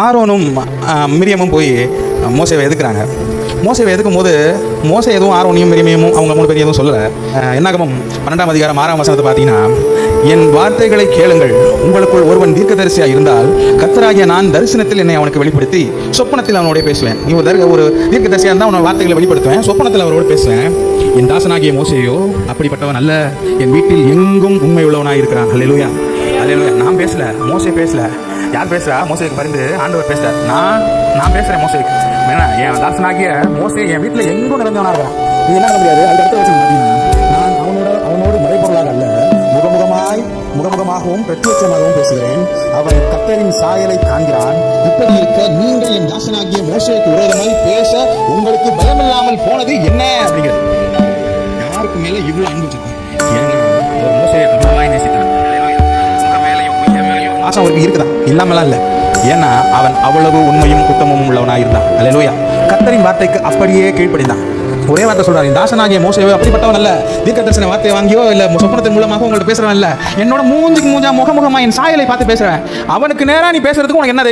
ஆரோனும் மிரியமும் போய் மோசேவை எதுக்குறாங்க. மோசேவை எதுக்கும் போது மோசே எதுவும் ஆரோனியும் மிரியமையும் அவங்க 3 பேரும் எதுவும் சொல்லலை. என்னாகமம் 12ஆம் அதிகாரம் 6ஆம் வசனத்தை பார்த்தீங்கன்னா, என் வார்த்தைகளை கேளுங்கள், உங்களுக்குள் ஒருவன் தீர்க்கதரிசியாக இருந்தால் கர்த்தராகிய நான் தரிசனத்தில் என்னை அவனுக்கு வெளிப்படுத்தி சொப்பனத்தில் அவனோட பேசுவேன். நீ ஒரு தீர்க்கதரிசியாக இருந்தால் அவனோட வார்த்தைகளை வெளிப்படுத்துவேன், சொப்பனத்தில் அவரோடு பேசுவேன். என் தாசனாகிய மோசேயோ அப்படிப்பட்டவன் அல்ல, என் வீட்டில் எங்கும் உண்மை உள்ளவனாக இருக்கிறான். அல்லேலூயா, அல்லேலூயா. நான் பேசல, மோசே பேசல. யார் பேசுறா? மோசேக்கு பரிந்து ஆண்டவர் பேசுறார். நான் பேசுறேன் மோசேக்கு. என் தாசனாகிய மோசே என் வீட்டில் எங்கும் நிறைஞ்சவனா இருக்கான். இது என்ன பண்ண முடியாது. அதுக்கு அடுத்த வசனம் பார்த்தீங்கன்னா, நான் அவனோடு மறைபொருளாக அல்ல, முகமுகமாகவும் பிரத்யட்சமாகவும் பேசுகிறேன். அவன் கர்த்தரின் சாயலை காண்கிறான். இப்படி இருக்க நீங்கள் என் தாசனாகிய மோசேக்கு விரோதமாய் பேச உங்களுக்கு பயமில்லாமல் போனது என்ன அப்படிங்கிறது. யாருக்கு மேல இவ்வளவு அன்பு? ஏன்னா அவர் மோசேயை அவ்வளவாய் நேசித்தான். ஆசை அவருக்கு இருக்குதா? இல்லாமலாம் இல்லை. ஏன்னா அவன் அவ்வளவு உண்மையும் உத்தமமும் உள்ளவனாக இருந்தான். அல்லேலூயா. கர்த்தரின் வார்த்தைக்கு அப்படியே கீழ்ப்படிந்தான். ஒரே வார்த்தை சொல்றாரு, தாசனாகிய மோசேவே அப்படிப்பட்டவன் அல்ல, தீர்க்கதரிசன வார்த்தையை வாங்கியோ இல்ல சொப்பனத்தின் மூலமாக உங்கள்ட்ட பேசுறவன் இல்ல, என்னோட மூஞ்சிக்கு மூஞ்சா முகமுகமா என் சாயலை பார்த்து பேசுறேன். அவனுக்கு நேரா நீ பேசுறதுக்கு உனக்கு என்ன